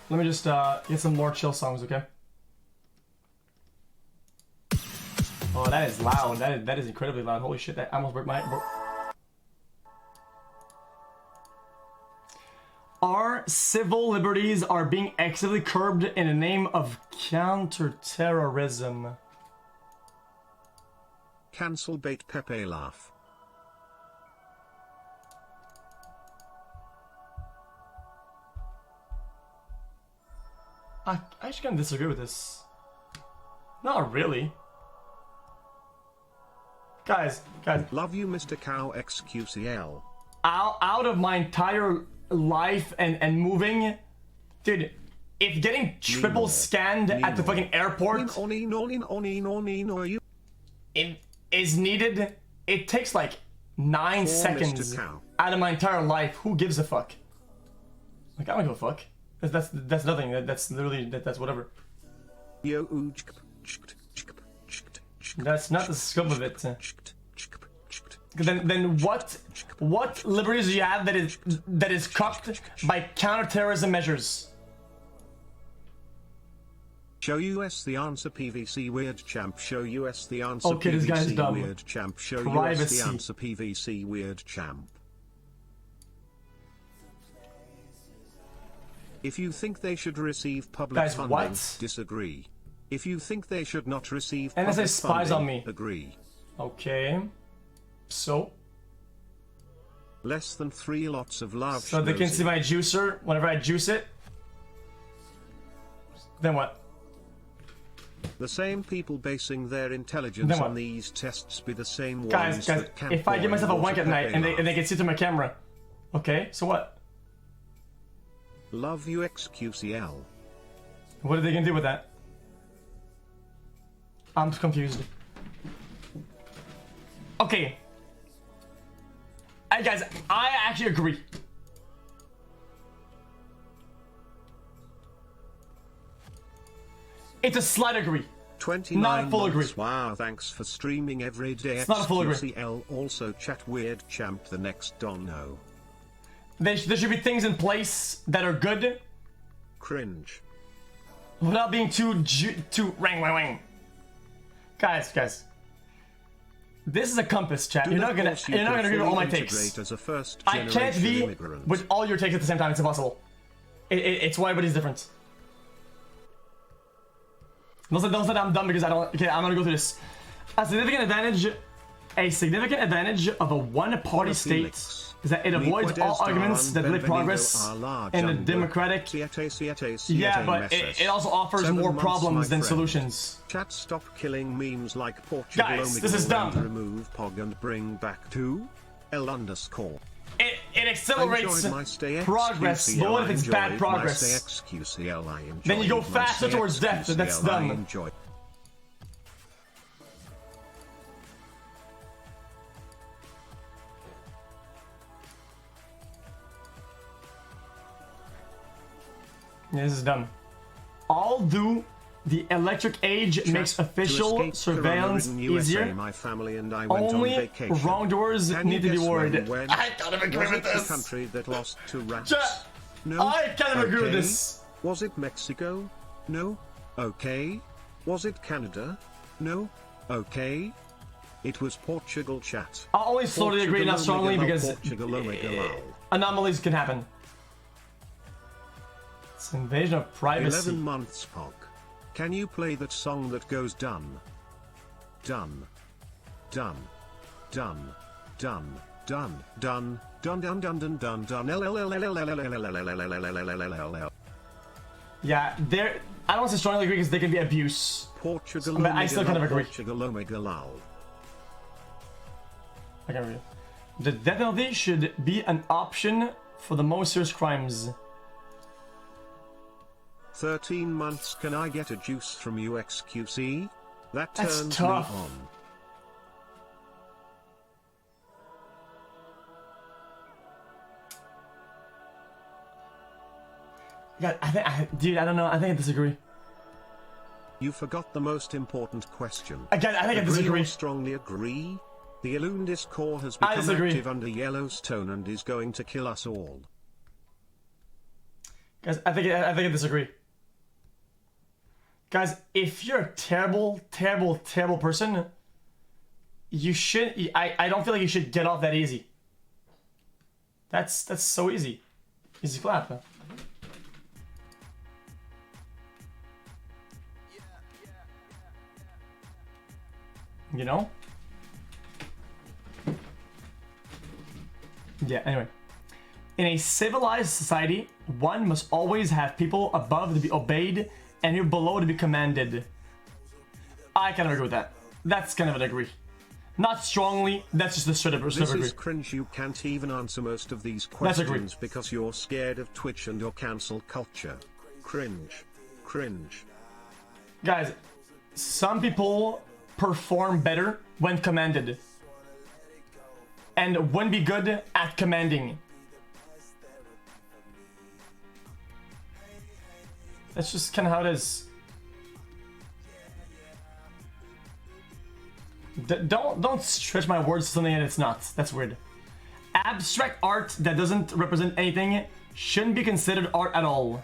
Let me just get some more chill songs, okay? Oh, that is loud. That is incredibly loud. Holy shit, that almost broke my... Our civil liberties are being actively curbed in the name of counterterrorism. Cancel bait Pepe laugh. I actually kind of disagree with this. Not really. Guys. Love you, Mr. Cow xQcl. Out of my entire life and moving, dude, if getting triple scanned at the fucking airport it is needed, it takes like 9 seconds out of my entire life. Who gives a fuck? Like, I don't give a fuck. That's nothing. That's literally that's whatever. That's not the scope of it. Then what liberties do you have that is cupped by counterterrorism measures? Show US the answer, PVC weird champ. Show US the answer. Okay, this guy's PVC dumb. Weird champ. Show Privacy. US the answer, PVC weird champ. If you think they should receive public Guys, funding, what? disagree. If you think they should not receive And public it says spies funding, on me. agree. Okay. So Less than 3 lots of love. they can see my juicer whenever I juice it. Then what? The same people basing their intelligence on these tests be the same Guys, ones that camp if I give boy myself a water wank at night Pepe and they can see through my camera, okay, so what? Love you xQcl. What are they gonna do with that? I'm confused. Okay. Hey guys, I actually agree. It's a slight agree. 29 Not a full agree. months. Wow, thanks for streaming every day. It's not a full agree. xQcl also chat weird champ the next Dono. There should be things in place that are good Cringe. without being too rang. Guys. This is a compass, chat. You're not gonna agree with all my takes. As a first I can't be immigrant. with all your takes at the same time. It's impossible. It's why everybody's different. Don't say I'm dumb because I don't. Okay, I'm gonna go through this. A significant advantage of a one-party state is that it avoids all arguments that delay progress in the democratic. Yeah, but it also offers more problems than solutions. Chat, stop killing memes like Portugal. Guys, this is dumb. Remove Pog and bring back to L underscore. It accelerates progress, but what if it's bad progress? Then you go faster towards death, and that's dumb. Yeah, this is dumb. Although the electric age makes official surveillance easier, only wrongdoers need to be worried. I kind of agree with this. Country that lost to rats. No, I kind of agree with this. Was it Mexico? No. Okay. Was it Canada? No. Okay. It was Portugal, chat. I'll only slowly agree, not strongly, because anomalies can happen. It's an invasion of privacy. 11 months, Pog. Can you play that song that goes done? Done. Done. Done. Done. Done. Done. Done. Done. Done. Done. Done. Done. Yeah, there. I don't say strongly agree because they can be abuse. Portugal. But I still kind of agree. Portugal. Omega lol. I can agree. The death penalty should be an option for the most serious crimes. 13 months. Can I get a juice from you, xQc? That That's turns tough. me on. Yeah, dude, I don't know. I think I disagree. You forgot the most important question. Again, I think I disagree. Or strongly agree? The Elundis core has become active under Yellowstone and is going to kill us all. Guys, I think I disagree. Guys, if you're a terrible person, you should. I don't feel like you should get off that easy. That's so easy. Easy clap. You know? Yeah, anyway. In a civilized society, one must always have people above to be obeyed and you're below to be commanded. I kind of agree with that. That's kind of an agree. Not strongly, that's just a straight up agree. This is cringe. You can't even answer most of these questions because you're scared of Twitch and your cancel culture. Cringe. Cringe. Guys, some people perform better when commanded. And wouldn't be good at commanding. That's just kind of how it is. Don't stretch my words to something that it's not. That's weird. Abstract art that doesn't represent anything shouldn't be considered art at all.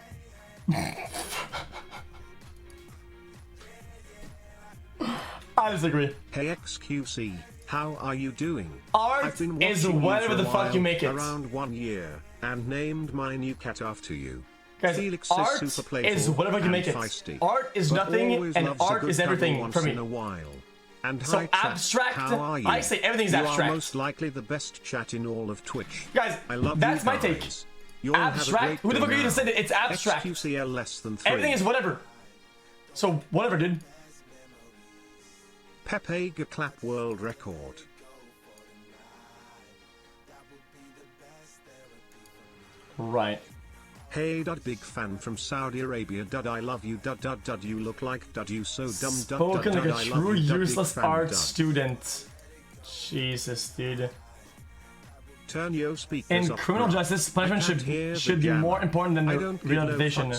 I disagree. Hey xQc, how are you doing? Art is whatever the fuck you make it. Around 1 year, and named my new cat after you. Guys, Felix art is super playful is whatever you make it. Feisty, art is nothing, and art is everything for me. And so hi, chat, abstract, how are you? I say everything's abstract. You are most likely the best chat in all of Twitch. Guys, I love that's you my take. You'll abstract? Who the fuck are you to say that it's abstract? xQcl less than 3. Everything is whatever. So, whatever, dude. Pepe clap world record. Right. Hey, big fan from Saudi Arabia. I love you. You look like you so dumb. Spoken like a true useless art student. Jesus, dude. Turn your speakers in criminal justice, punishment should be more important than the rehabilitation.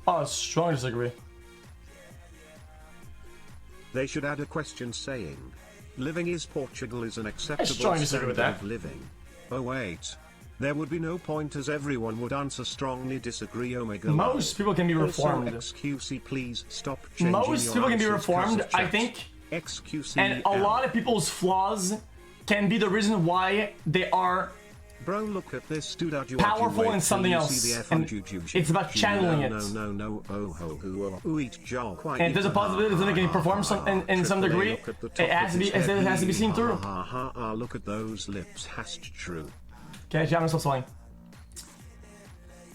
Oh, strongly disagree. They should add a question saying, living is Portugal is an acceptable strongly disagree with standard that. of living. Oh wait. There would be no point as everyone would answer strongly disagree omega. Most people can be reformed. Also, xQc, please stop changing Most your people can be answers 'cause reformed, of I chat. think. xQc And a lot of people's flaws can be the reason why they are Bro, look at this dude. powerful in something else. And it's about channeling it. No. Oh, ho, who eat jar. And there's a possibility that they can perform in some degree. It has to be seen through. Look at those lips. Hast true. Okay, I'm gonna stop selling.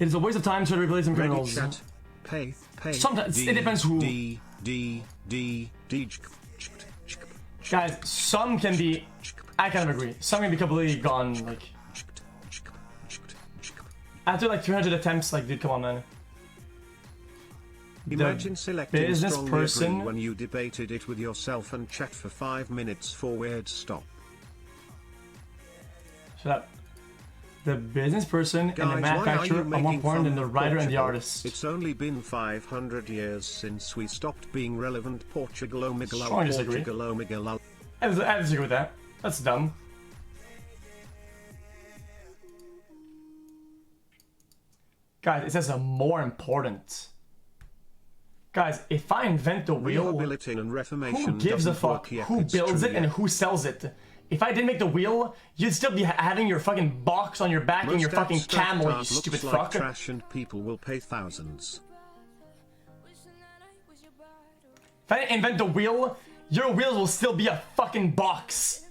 It is a waste of time to replace some Ready, criminals. chat. Pay. Sometimes it depends who. Guys, some can be. I kind of agree. Some can be completely gone. Like after like 300 attempts, like dude, come on, man. Imagine selecting business strongly person- agree when you debated it with yourself and chat for 5 minutes for weird stop. Shut up. The business person and the Guys, why are you manufacturer are more making important than fun the of writer and the Portugal? artist. It's only been 500 years since we stopped being relevant. Portugal omega Strongly disagree. Portugal omega. I disagree with that. That's dumb. Guys, it says more important. Guys, if I invent the wheel, Rehabilitation and reformation who gives a doesn't work fuck yet, who it's builds true it and yet. who sells it? If I didn't make the wheel, you'd still be having your fucking box on your back and your Most fucking abstract camel, you art stupid looks like fuck. trash and people will pay thousands. If I didn't invent the wheel, your wheels will still be a fucking box.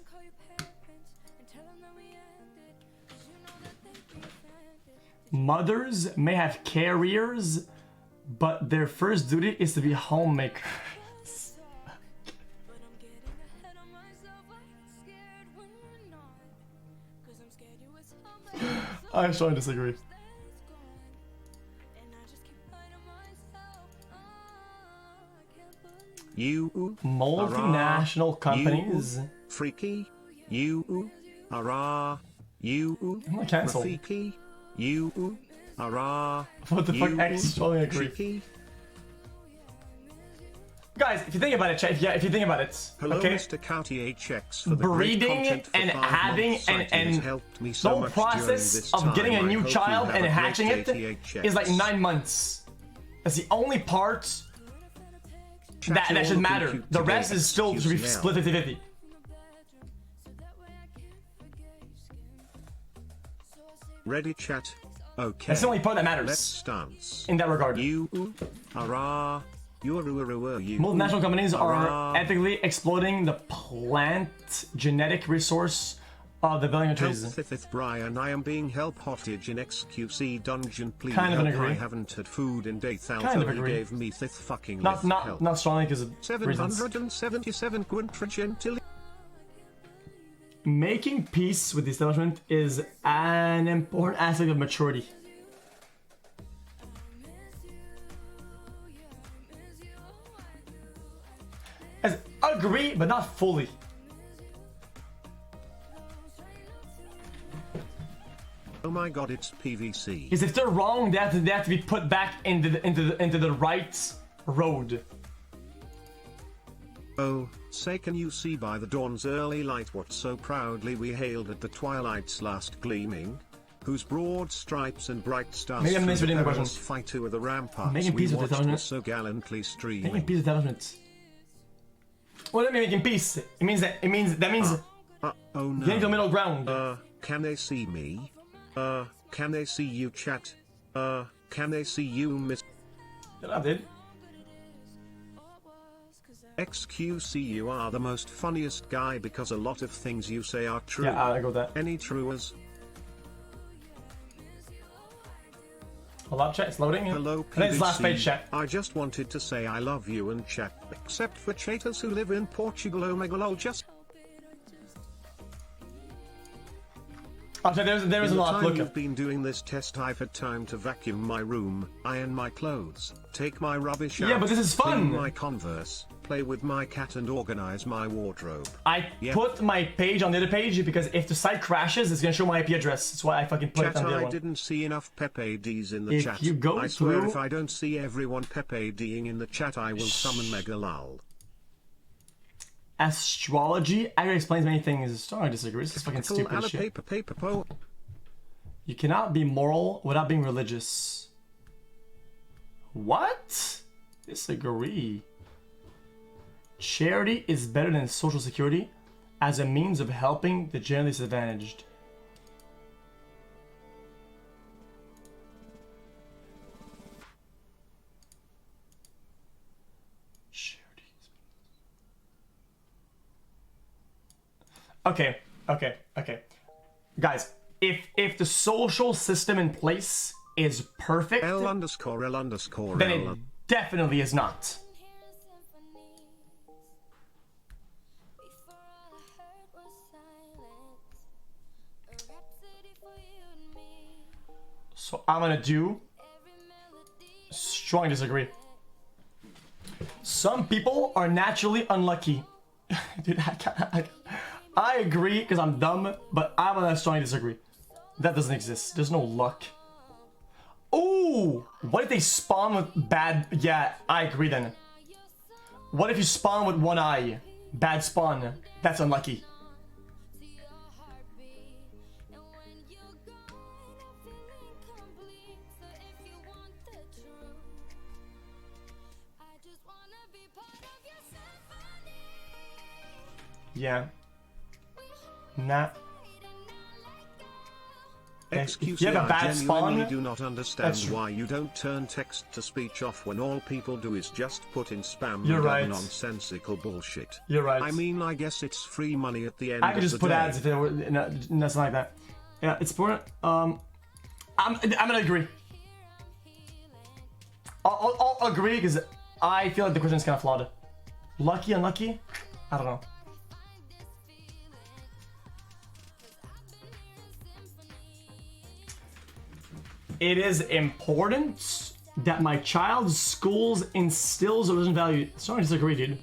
Mothers may have careers, but their first duty is to be homemakers. I strongly disagree. You Multinational companies. freaky. You you I'm not cancelled. Rafiki. You What the fuck? you, I strongly agree. Tricky. Guys, if you think about it, chat, if you think about it, Hello, okay? Mr. County HX for the great Breeding content for and 5 having months. and It has helped me the so whole much during process this of time. getting a I new hope you child have and a hatching great it day, THX. is like 9 months. That's the only part that you're should looking matter. cute The today, rest is still to be XQCL. split 50-50. Ready, chat? Okay. That's the only part that matters Let's dance. in that regard. You are you. Multinational companies are ethically exploiting the plant genetic resource of the billion trees. Fifth Brian, I am being help hostage in XQC dungeon. Please Kind of help. agree. I haven't had food in days. Kind of He agree. gave me fifth fucking Not help. not strongly because of reasons. 777 quintrigentillion. Making peace with the establishment is an important aspect of maturity. As agree, but not fully. Oh my god, it's PVC. Because if they're wrong, they have to be put back into the right road. Oh, say can you see by the dawn's early light what so proudly we hailed at the twilight's last gleaming? Whose broad stripes and bright stars Maybe I'm through misreading the question. fight over the ramparts Making we peace with the watched establishment. was so gallantly Making streaming. peace with establishments. What does that mean, making peace? It means that Oh no. getting to the middle ground. Can they see me? Can they see you, chat? Can they see you, Miss Shut up, dude. XQC? You are the most funniest guy because a lot of things you say are true. Yeah, I go with that. Any truers? Hold up, chat. It's loading. Hello, And it's last page, PVC. chat. I just wanted to say I love you and chat, except for traitors who live in Portugal. Oh my god, just Oh, chat, there is a in the lot. time Look. you've been doing this test, I've had time to vacuum my room, iron my clothes, take my rubbish out, Yeah, but this is fun. clean my Converse, play with my cat and organize my wardrobe. I put my page on the other page because if the site crashes, it's gonna show my IP address. That's why I fucking put Chat, it on the other I one. didn't see enough Pepe Ds in the If chat. you go I swear through- if I don't see everyone Pepe D'ing in the chat, I will summon Megalal. Astrology actually explains many things. Strongly disagree. This is fucking stupid shit. Paper. You cannot be moral without being religious. What? Disagree. Charity is better than social security as a means of helping the generally disadvantaged. Okay. Guys, if the social system in place is perfect, L_L_, then it definitely is not. So I'm gonna do strongly disagree. Some people are naturally unlucky. Dude, I agree because I'm dumb, but I'm gonna strongly disagree. That doesn't exist. There's no luck. Ooh! What if they spawn with bad... Yeah, I agree then. What if you spawn with one eye? Bad spawn. That's unlucky. Yeah. Nah. xQc, you have a bad I spawn, genuinely do not understand why you don't turn text to speech off when all people do is just put in spam You're and right. nonsensical bullshit. You're right. I mean, I guess it's free money at the end I of could the just put day. ads if it were nothing like that. Yeah, it's important. I'm gonna agree. I'll agree because I feel like the question is kind of flawed. Lucky, unlucky? I don't know. It is important that my child's schools instills religion value. Sorry, I disagree, dude.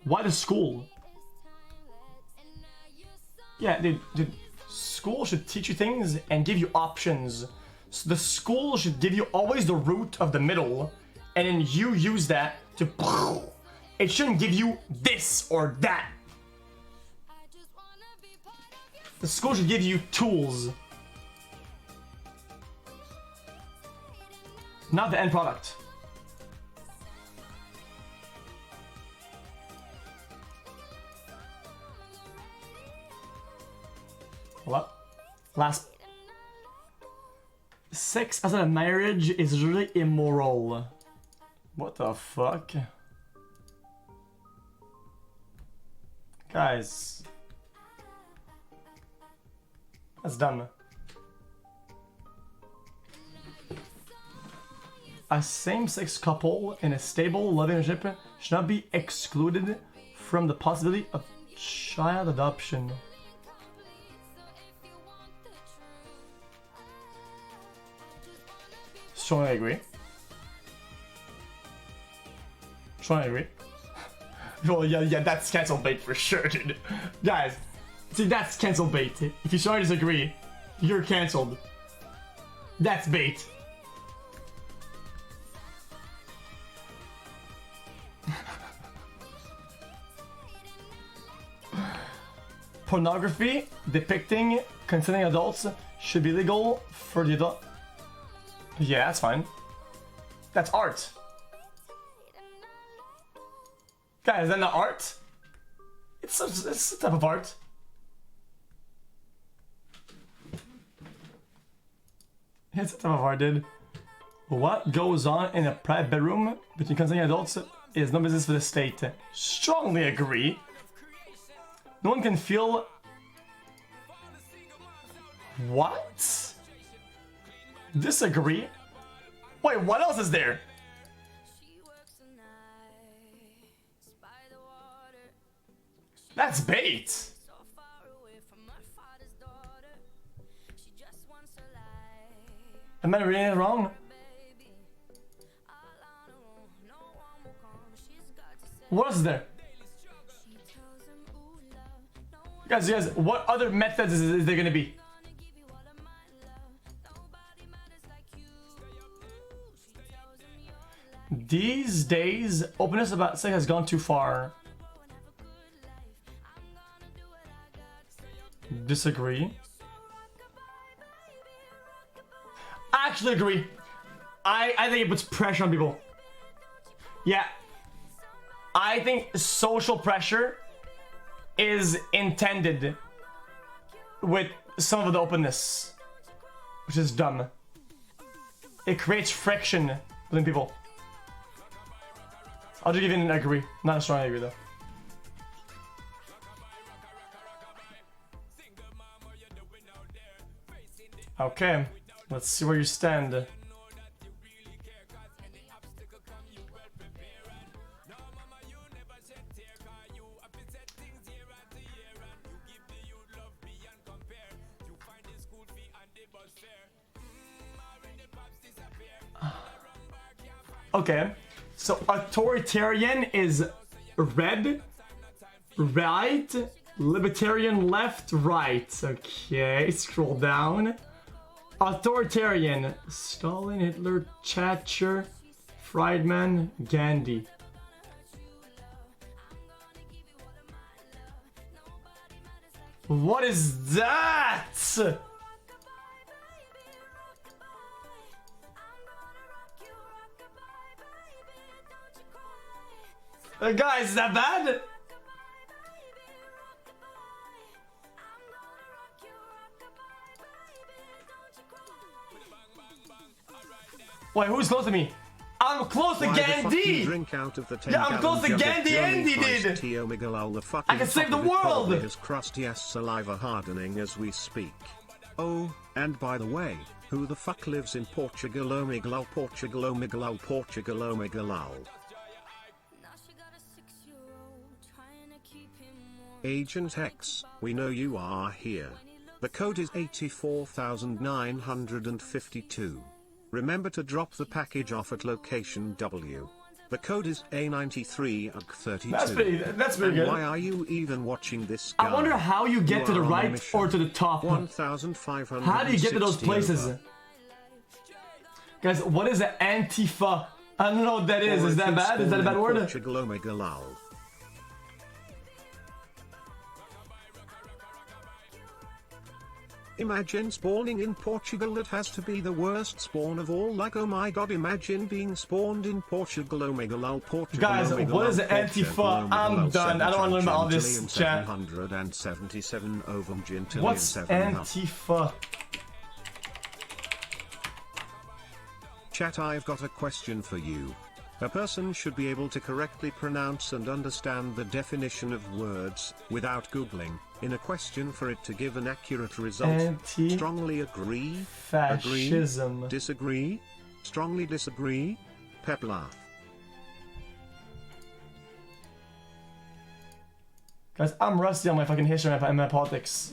Why the school? Yeah, dude, school should teach you things and give you options. So the school should give you always the root of the middle, and then you use that to... It shouldn't give you this or that. The school should give you tools. Not the end product. Hold up. Last. Sex as a marriage is really immoral. What the fuck? Guys. That's dumb. A same-sex couple in a stable, loving relationship should not be excluded from the possibility of child adoption. Strongly agree. Strongly agree. Oh yeah, that's cancel bait for sure, dude. Guys, see, that's cancel bait. If you strongly disagree, you're canceled. That's bait. Pornography depicting consenting adults should be legal for the adult. Yeah, that's fine. That's art. Guys, is that not art? It's a type of art. It's a type of art, dude. What goes on in a private bedroom between consenting adults is no business for the state. Strongly agree. No one can feel... What? Disagree? Wait, what else is there? That's bait. Am I reading it wrong? What else is there? Guys, what other methods is there gonna be? These days, openness about sex has gone too far. Disagree. Actually agree. I think it puts pressure on people. Yeah. I think social pressure is intended with some of the openness, which is dumb. It creates friction between people. I'll just give you an agree. Not a strong agree though. Okay, let's see where you stand. Okay, so authoritarian is red, right, libertarian left, right. Okay, scroll down. Authoritarian, Stalin, Hitler, Thatcher, Friedman, Gandhi. What is that? Guys, is that bad? Wait, who's close to me? I'm close to Gandhi! Drink out of the Yeah, I'm close to Gandhi and he did! I can save the world! His crusty ass saliva hardening as we speak. Oh, and by the way, who the fuck lives in Portugal? Oh Miguel, Portugal, oh Miguel, oh Portugal, oh Miguel. Agent X, we know you are here. The code is 84,952. Remember to drop the package off at location W. The code is A93UG32. That's pretty good. Why are you even watching this guy? I wonder how you get to the right or to the top. 1,500. How do you get to those places? Over. Guys, what is an Antifa? I don't know what that is. Is that bad? Is that a bad word? Portugal, Omega Lal. Imagine spawning in Portugal. That has to be the worst spawn of all. Like, oh my god, imagine being spawned in Portugal. Omega Lal, Portugal. Guys, what is an Antifa? I'm done. I don't want to learn about all this chat. 777 over What's Antifa? Chat, I've got a question for you. A person should be able to correctly pronounce and understand the definition of words, without googling, in a question for it to give an accurate result. Strongly agree? Fascism. Agree? Disagree? Strongly disagree? Pep laugh. Guys, I'm rusty on my fucking history and my politics.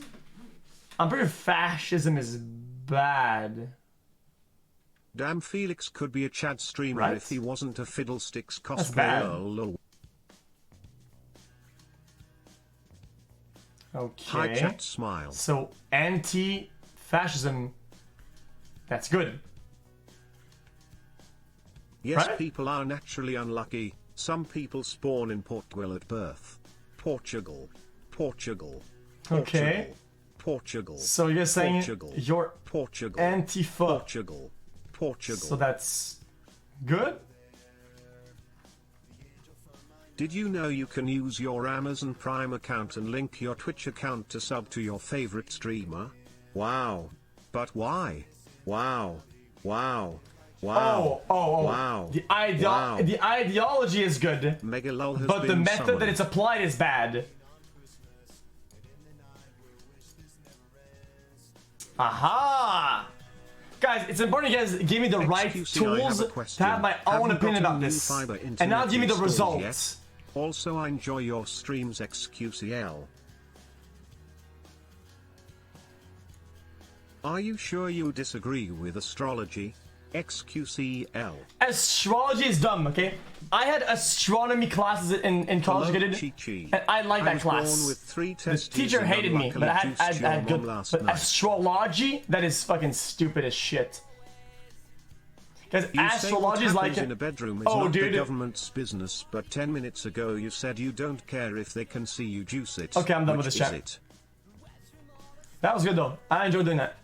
I'm pretty fascism is bad. Damn, Felix could be a Chad streamer right? if he wasn't a Fiddlesticks cosplayer. Okay. Hi chat, smile. So anti-fascism, that's good. Yes, right? People are naturally unlucky. Some people spawn in Portugal at birth. Portugal. Portugal. Okay. Portugal. So you're saying Portugal. you're Portugal. Antifa. Portugal. Portugal. So that's good? Did you know you can use your Amazon Prime account and link your Twitch account to sub to your favorite streamer? Wow. But why? Wow. Wow. Wow. Oh. Wow. The ideology is good, but the method that it's applied is bad. Aha! Guys, it's important you guys give me the right tools to have my own opinion about this, and not give me the results. Also, I enjoy your streams, xQcl. Are you sure you disagree with astrology? xQcl. Astrology is dumb, okay? I had astronomy classes in college, and I liked that class. The teacher hated me, but I had good. But astrology, that is fucking stupid as shit. Because You say astrology what is happens like, in a bedroom is oh, not the dude. government's business, but 10 minutes ago you said you don't care if they can see you juice it. Okay, I'm done with Which this is chat. it? That was good though. I enjoyed doing that.